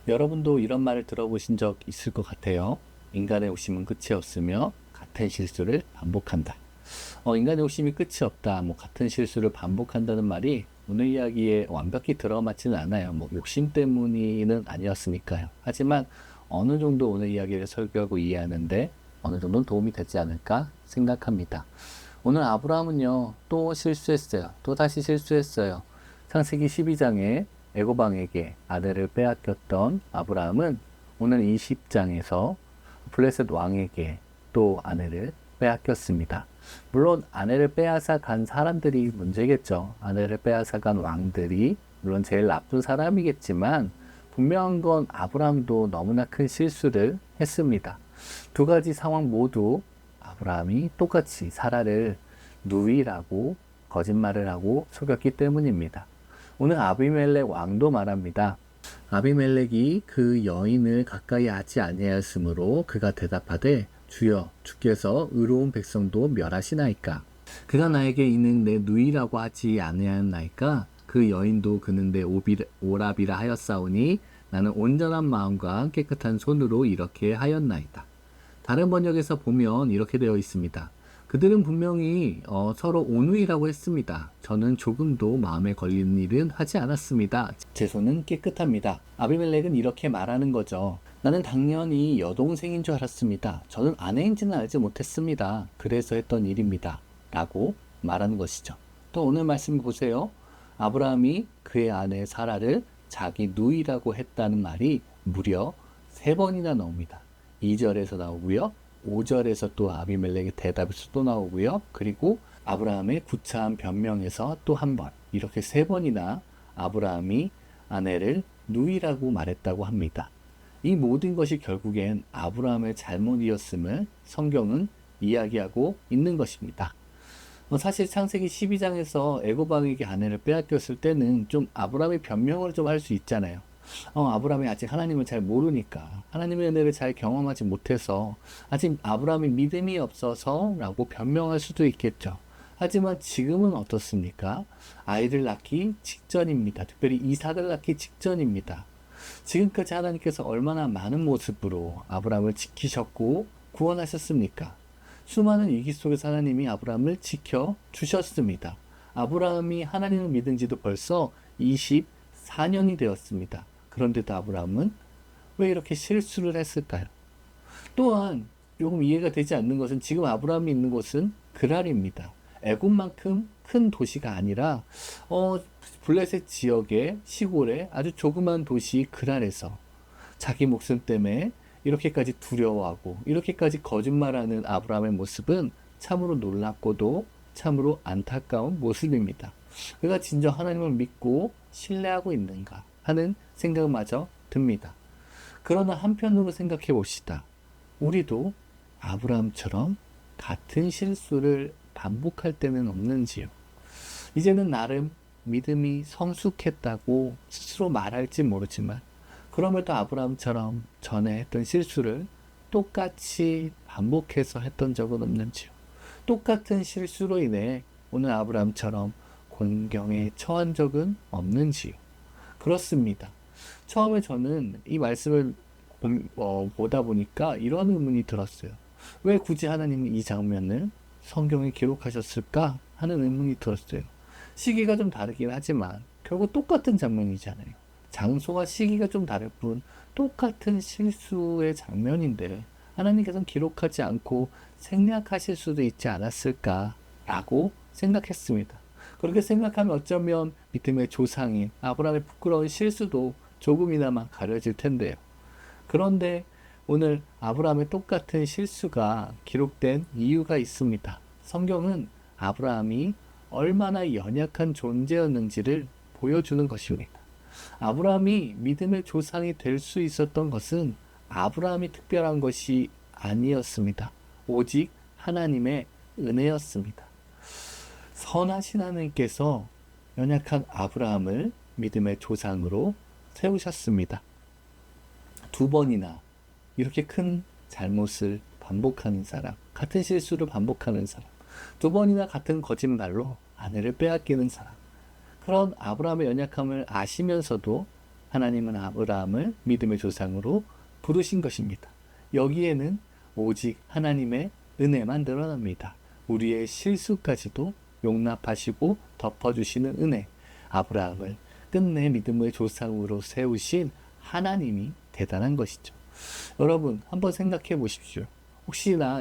여러분도 이런 말을 들어보신 적 있을 것 같아요. 인간의 욕심은 끝이 없으며 같은 실수를 반복한다. 인간의 욕심이 끝이 없다. 같은 실수를 반복한다는 말이 오늘 이야기에 완벽히 들어맞지는 않아요. 욕심 때문이는 아니었으니까요. 하지만 어느 정도 오늘 이야기를 설교하고 이해하는데 어느 정도는 도움이 되지 않을까 생각합니다. 오늘 아브라함은요, 또 실수했어요. 또 다시 실수했어요. 창세기 12장에 애고방에게 아내를 빼앗겼던 아브라함은 오늘 20장에서 블레셋 왕에게 또 아내를 빼앗겼습니다. 물론 아내를 빼앗아 간 사람들이 문제겠죠. 아내를 빼앗아 간 왕들이 물론 제일 나쁜 사람이겠지만 분명한 건 아브라함도 너무나 큰 실수를 했습니다. 두 가지 상황 모두 아브라함이 똑같이 사라를 누이라고 거짓말을 하고 속였기 때문입니다. 오늘 아비멜렉 왕도 말합니다. 아비멜렉이 그 여인을 가까이 하지 아니하였으므로 그가 대답하되 주여 주께서 의로운 백성도 멸하시나이까. 그가 나에게 이는 내 누이라고 하지 아니하였나이까. 그 여인도 그는 내 오랍이라 하였사오니 나는 온전한 마음과 깨끗한 손으로 이렇게 하였나이다. 다른 번역에서 보면 이렇게 되어 있습니다. 그들은 분명히 서로 온누이라고 했습니다. 저는 조금도 마음에 걸리는 일은 하지 않았습니다. 제 손은 깨끗합니다. 아비멜렉은 이렇게 말하는 거죠. 나는 당연히 여동생인 줄 알았습니다. 저는 아내인지는 알지 못했습니다. 그래서 했던 일입니다. 라고 말하는 것이죠. 또 오늘 말씀 보세요. 아브라함이 그의 아내 사라를 자기 누이라고 했다는 말이 무려 3번이나 나옵니다. 2절에서 나오고요. 5절에서 또 아비멜렉의 대답에서 또 나오고요. 그리고 아브라함의 구차한 변명에서 또 한 번, 이렇게 3번이나 아브라함이 아내를 누이라고 말했다고 합니다. 이 모든 것이 결국엔 아브라함의 잘못이었음을 성경은 이야기하고 있는 것입니다. 사실 창세기 12장에서 애고방에게 아내를 빼앗겼을 때는 좀 아브라함의 변명을 좀 할 수 있잖아요. 아브라함이 아직 하나님을 잘 모르니까, 하나님의 은혜를 잘 경험하지 못해서 아직 아브라함이 믿음이 없어서 라고 변명할 수도 있겠죠. 하지만 지금은 어떻습니까? 아이를 낳기 직전입니다. 특별히 이삭을 낳기 직전입니다. 지금까지 하나님께서 얼마나 많은 모습으로 아브라함을 지키셨고 구원하셨습니까? 수많은 위기 속에서 하나님이 아브라함을 지켜주셨습니다. 아브라함이 하나님을 믿은 지도 벌써 24년이 되었습니다. 그런데도 아브라함은 왜 이렇게 실수를 했을까요? 또한 조금 이해가 되지 않는 것은 지금 아브라함이 있는 곳은 그랄입니다. 애굽만큼 큰 도시가 아니라 블레셋 지역의 시골의 아주 조그만 도시 그랄에서 자기 목숨 때문에 이렇게까지 두려워하고 이렇게까지 거짓말하는 아브라함의 모습은 참으로 놀랍고도 참으로 안타까운 모습입니다. 그가 진정 하나님을 믿고 신뢰하고 있는가 하는 생각마저 듭니다. 그러나 한편으로 생각해 봅시다. 우리도 아브라함처럼 같은 실수를 반복할 때는 없는지요? 이제는 나름 믿음이 성숙했다고 스스로 말할지 모르지만 그럼에도 아브라함처럼 전에 했던 실수를 똑같이 반복해서 했던 적은 없는지요? 똑같은 실수로 인해 오늘 아브라함처럼 곤경에 처한 적은 없는지요? 그렇습니다. 처음에 저는 이 말씀을 보다 보니까 이런 의문이 들었어요. 왜 굳이 하나님이 이 장면을 성경에 기록하셨을까 하는 의문이 들었어요. 시기가 좀 다르긴 하지만 결국 똑같은 장면이잖아요. 장소와 시기가 좀 다를 뿐 똑같은 실수의 장면인데 하나님께서는 기록하지 않고 생략하실 수도 있지 않았을까라고 생각했습니다. 그렇게 생각하면 어쩌면 믿음의 조상인 아브라함의 부끄러운 실수도 조금이나마 가려질 텐데요. 그런데 오늘 아브라함의 똑같은 실수가 기록된 이유가 있습니다. 성경은 아브라함이 얼마나 연약한 존재였는지를 보여주는 것입니다. 아브라함이 믿음의 조상이 될 수 있었던 것은 아브라함이 특별한 것이 아니었습니다. 오직 하나님의 은혜였습니다. 선하신 하나님께서 연약한 아브라함을 믿음의 조상으로 세우셨습니다. 2번이나 이렇게 큰 잘못을 반복하는 사람, 같은 실수를 반복하는 사람, 2번이나 같은 거짓말로 아내를 빼앗기는 사람, 그런 아브라함의 연약함을 아시면서도 하나님은 아브라함을 믿음의 조상으로 부르신 것입니다. 여기에는 오직 하나님의 은혜만 드러납니다. 우리의 실수까지도 용납하시고 덮어주시는 은혜, 아브라함을 끝내 믿음의 조상으로 세우신 하나님이 대단한 것이죠. 여러분 한번 생각해 보십시오. 혹시나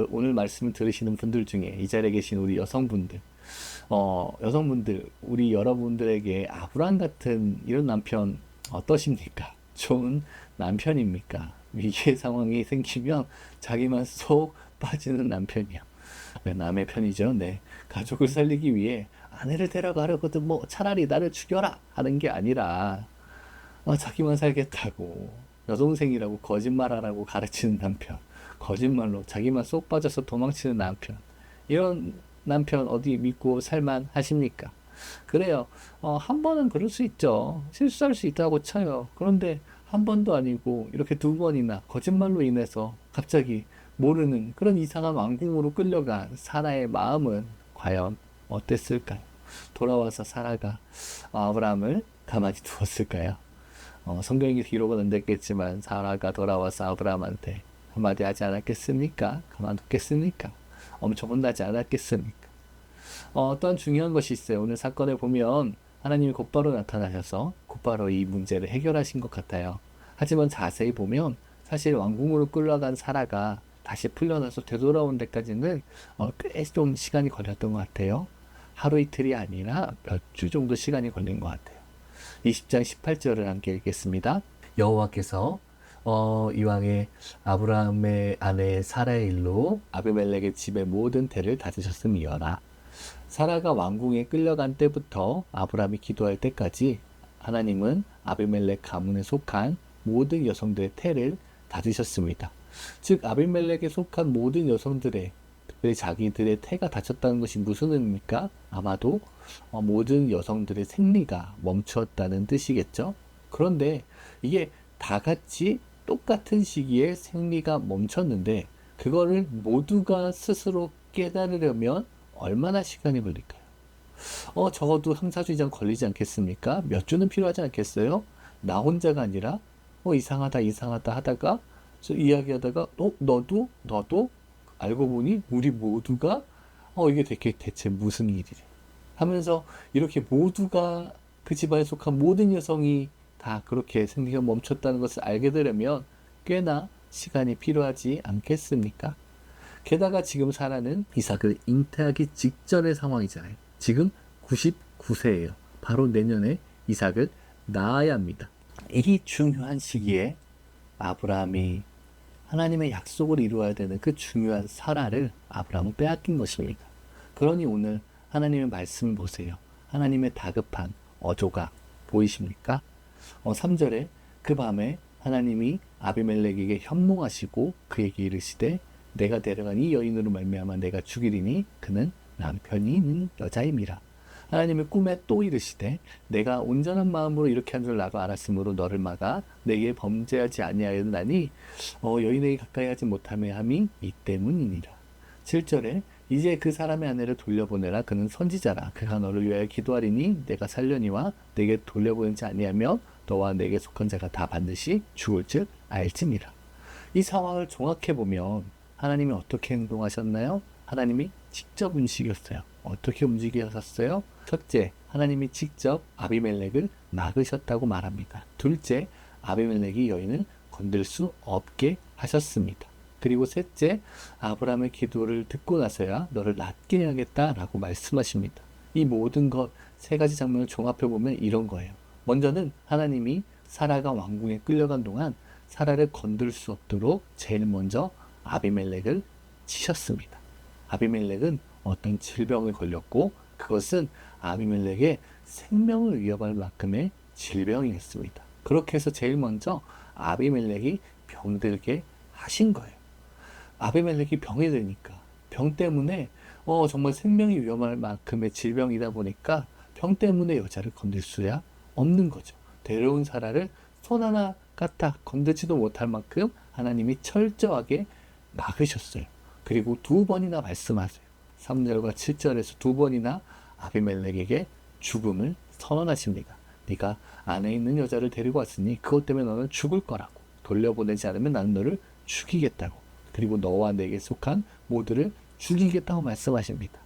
오늘 말씀을 들으시는 분들 중에 이 자리에 계신 우리 여성분들, 우리 여러분들에게 아브라함 같은 이런 남편 어떠십니까? 좋은 남편입니까? 위기의 상황이 생기면 자기만 쏙 빠지는 남편이요. 남의 편이죠. 네. 가족을 살리기 위해 아내를 데려가려거든 뭐 차라리 나를 죽여라 하는 게 아니라 자기만 살겠다고 여동생이라고 거짓말하라고 가르치는 남편, 거짓말로 자기만 쏙 빠져서 도망치는 남편, 이런 남편 어디 믿고 살만 하십니까? 그래요. 한 번은 그럴 수 있죠. 실수할 수 있다고 쳐요. 그런데 한 번도 아니고 이렇게 두 번이나 거짓말로 인해서 갑자기 모르는 그런 이상한 왕궁으로 끌려간 사라의 마음은 과연 어땠을까요? 돌아와서 사라가 아브라함을 가만히 두었을까요? 성경에 기록은 안 됐겠지만 사라가 돌아와서 아브라함한테 한마디 하지 않았겠습니까? 가만두겠습니까? 엄청 혼나지 않았겠습니까? 또한 중요한 것이 있어요. 오늘 사건에 보면 하나님이 곧바로 나타나셔서 곧바로 이 문제를 해결하신 것 같아요. 하지만 자세히 보면 사실 왕궁으로 끌려간 사라가 다시 풀려나서 되돌아온 데까지는 꽤 좀 시간이 걸렸던 것 같아요. 하루 이틀이 아니라 몇 주 정도 시간이 걸린 것 같아요. 20장 18절을 함께 읽겠습니다. 여호와께서 이왕에 아브라함의 아내 사라의 일로 아비멜렉의 집의 모든 태를 닫으셨음이어라. 사라가 왕궁에 끌려간 때부터 아브라함이 기도할 때까지 하나님은 아비멜렉 가문에 속한 모든 여성들의 태를 닫으셨습니다. 즉 아비멜렉에 속한 모든 여성들의, 특별히 자기들의 태가 닫혔다는 것이 무슨 의미입니까? 아마도 모든 여성들의 생리가 멈추었다는 뜻이겠죠. 그런데 이게 다 같이 똑같은 시기에 생리가 멈췄는데 그거를 모두가 스스로 깨달으려면 얼마나 시간이 걸릴까요? 적어도 형사주 이상 걸리지 않겠습니까? 몇 주는 필요하지 않겠어요? 나 혼자가 아니라 이상하다 하다가 이야기하다가 너도 알고 보니 우리 모두가 이게 대체 무슨 일이래 하면서 이렇게 모두가 그 집안에 속한 모든 여성이 다 그렇게 생리가 멈췄다는 것을 알게 되려면 꽤나 시간이 필요하지 않겠습니까? 게다가 지금 사라는 이삭을 잉태하기 직전의 상황이잖아요. 지금 99세예요. 바로 내년에 이삭을 낳아야 합니다. 이 중요한 시기에 아브라함이 하나님의 약속을 이루어야 되는 그 중요한 사라를 아브라함은 빼앗긴 것입니다. 그러니 오늘 하나님의 말씀을 보세요. 하나님의 다급한 어조가 보이십니까? 3절에 그 밤에 하나님이 아비멜렉에게 현몽하시고 그에게 이르시되 내가 데려간 이 여인으로 말미암아 내가 죽이리니 그는 남편이 있는 여자임이라. 하나님의 꿈에 또 이르시되 내가 온전한 마음으로 이렇게 한 줄 나도 알았으므로 너를 막아 내게 범죄하지 아니하였나니 여인에게 가까이 하지 못함에 함이 이 때문이니라. 7절에 이제 그 사람의 아내를 돌려보내라. 그는 선지자라. 그가 너를 위하여 기도하리니 내가 살려니와 내게 돌려보내지 아니하면 너와 내게 속한 자가 다 반드시 죽을 줄 알지니라. 이 상황을 종합해 보면 하나님이 어떻게 행동하셨나요? 하나님이 직접 움직였어요. 어떻게 움직이셨어요? 첫째, 하나님이 직접 아비멜렉을 막으셨다고 말합니다. 둘째, 아비멜렉이 여인을 건들 수 없게 하셨습니다. 그리고 셋째, 아브라함의 기도를 듣고 나서야 너를 낫게 해야겠다라고 말씀하십니다. 이 모든 것 세 가지 장면을 종합해 보면 이런 거예요. 먼저는 하나님이 사라가 왕궁에 끌려간 동안 사라를 건들 수 없도록 제일 먼저 아비멜렉을 치셨습니다. 아비멜렉은 어떤 질병을 걸렸고 그것은 아비멜렉의 생명을 위협할 만큼의 질병이었습니다. 그렇게 해서 제일 먼저 아비멜렉이 병들게 하신 거예요. 아비멜렉이 병이 되니까 병 때문에 정말 생명이 위험할 만큼의 질병이다 보니까 병 때문에 여자를 건들 수야 없는 거죠. 데려온 사라를 손 하나 까딱 건들지도 못할 만큼 하나님이 철저하게 막으셨어요. 그리고 두 번이나 말씀하세요. 3절과 7절에서 두 번이나 아비멜렉에게 죽음을 선언하십니다. 네가 안에 있는 여자를 데리고 왔으니 그것 때문에 너는 죽을 거라고. 돌려보내지 않으면 나는 너를 죽이겠다고. 그리고 너와 내게 속한 모두를 죽이겠다고 말씀하십니다.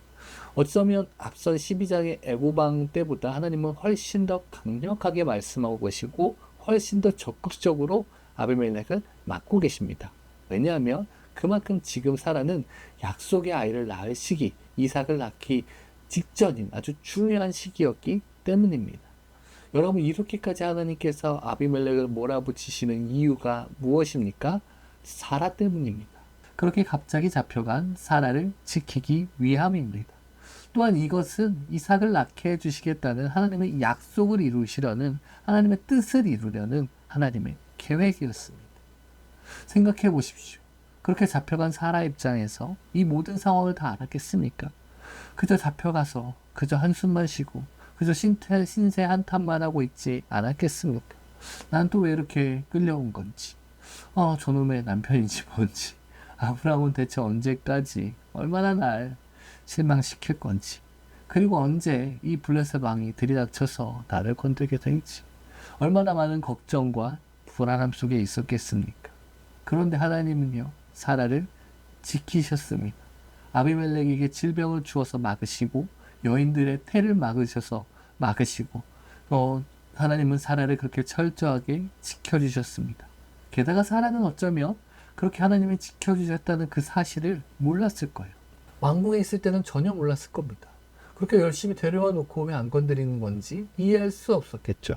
어쩌면 앞선 12장의 애고방 때보다 하나님은 훨씬 더 강력하게 말씀하고 계시고 훨씬 더 적극적으로 아비멜렉을 막고 계십니다. 왜냐하면 그만큼 지금 사라는 약속의 아이를 낳을 시기, 이삭을 낳기 직전인 아주 중요한 시기였기 때문입니다. 여러분, 이렇게까지 하나님께서 아비멜렉을 몰아붙이시는 이유가 무엇입니까? 사라 때문입니다. 그렇게 갑자기 잡혀간 사라를 지키기 위함입니다. 또한 이것은 이삭을 낳게 해주시겠다는 하나님의 약속을 이루시려는, 하나님의 뜻을 이루려는 하나님의 계획이었습니다. 생각해 보십시오. 그렇게 잡혀간 사라 입장에서 이 모든 상황을 다 알았겠습니까? 그저 잡혀가서 그저 한숨만 쉬고 그저 신세 한탄만 하고 있지 않았겠습니까? 난 또 왜 이렇게 끌려온 건지, 저놈의 남편인지 뭔지, 아브라함은 대체 언제까지 얼마나 날 실망시킬 건지, 그리고 언제 이 블레셋 왕이 들이닥쳐서 나를 건들게 될지, 얼마나 많은 걱정과 불안함 속에 있었겠습니까? 그런데 하나님은요, 사라를 지키셨습니다. 아비멜렉에게 질병을 주어서 막으시고 여인들의 태를 막으시고 하나님은 사라를 그렇게 철저하게 지켜주셨습니다. 게다가 사라는 어쩌면 그렇게 하나님이 지켜주셨다는 그 사실을 몰랐을 거예요. 왕궁에 있을 때는 전혀 몰랐을 겁니다. 그렇게 열심히 데려와 놓고 왜 안 건드리는 건지 이해할 수 없었겠죠.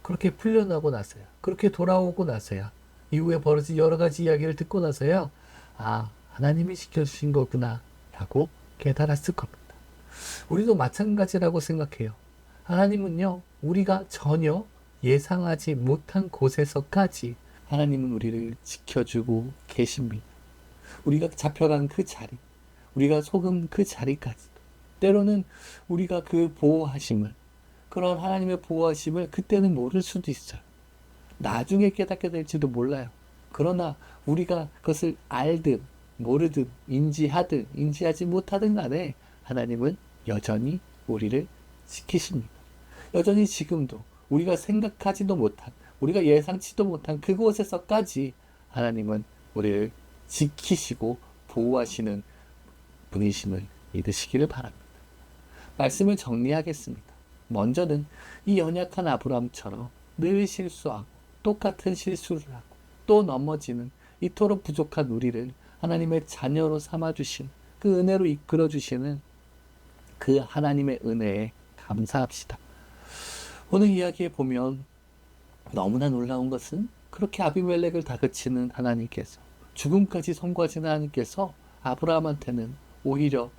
그렇게 풀려나고 나서야, 그렇게 돌아오고 나서야, 이후에 벌어진 여러 가지 이야기를 듣고 나서야 하나님이 지켜주신 거구나 라고 깨달았을 겁니다. 우리도 마찬가지라고 생각해요. 하나님은요, 우리가 전혀 예상하지 못한 곳에서까지 하나님은 우리를 지켜주고 계십니다. 우리가 잡혀간 그 자리, 우리가 속은 그 자리까지도, 때로는 우리가 그 보호하심을, 그런 하나님의 보호하심을 그때는 모를 수도 있어요. 나중에 깨닫게 될지도 몰라요. 그러나 우리가 그것을 알든 모르든 인지하든 인지하지 못하든 간에 하나님은 여전히 우리를 지키십니다. 여전히 지금도 우리가 생각하지도 못한, 우리가 예상치도 못한 그곳에서까지 하나님은 우리를 지키시고 보호하시는 분이심을 믿으시기를 바랍니다. 말씀을 정리하겠습니다. 먼저는 이 연약한 아브라함처럼 늘 실수하고 똑같은 실수를 하고 또 넘어지는 이토록 부족한 우리를 하나님의 자녀로 삼아주신, 그 은혜로 이끌어주시는 그 하나님의 은혜에 감사합시다. 오늘 이야기에 보면 너무나 놀라운 것은 그렇게 아비멜렉을 다그치는 하나님께서, 죽음까지 선고하시는 하나님께서 아브라함한테는 오히려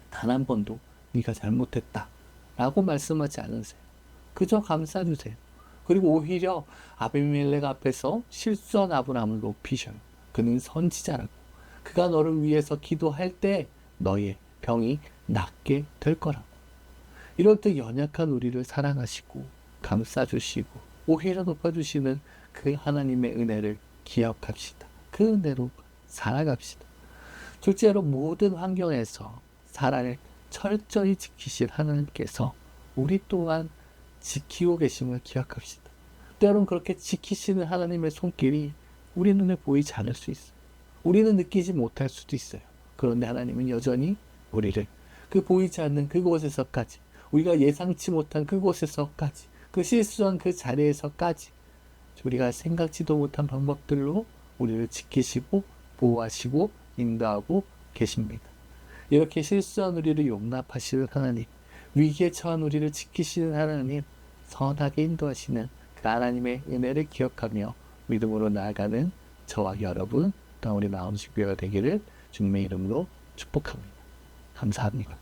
단 한 번도 네가 잘못했다 라고 말씀하지 않으세요. 그저 감싸주세요. 그리고 오히려 아비멜렉 앞에서 실수한 아브라함을 높이셔요. 그는 선지자라고, 그가 너를 위해서 기도할 때 너의 병이 낫게 될 거라고. 이럴 때 연약한 우리를 사랑하시고 감싸주시고 오히려 높여주시는 그 하나님의 은혜를 기억합시다. 그 은혜로 살아갑시다. 둘째로, 모든 환경에서 사라를 철저히 지키실 하나님께서 우리 또한 지키고 계심을 기억합시다. 때론 그렇게 지키시는 하나님의 손길이 우리 눈에 보이지 않을 수 있어요. 우리는 느끼지 못할 수도 있어요. 그런데 하나님은 여전히 우리를 그 보이지 않는 그곳에서까지, 우리가 예상치 못한 그곳에서까지, 그 실수한 그 자리에서까지 우리가 생각지도 못한 방법들로 우리를 지키시고 보호하시고 인도하고 계십니다. 이렇게 실수한 우리를 용납하시는 하나님, 위기에 처한 우리를 지키시는 하나님, 선하게 인도하시는 그 하나님의 은혜를 기억하며 믿음으로 나아가는 저와 여러분, 또 우리 마음식 교회가 되기를 주님의 이름으로 축복합니다. 감사합니다.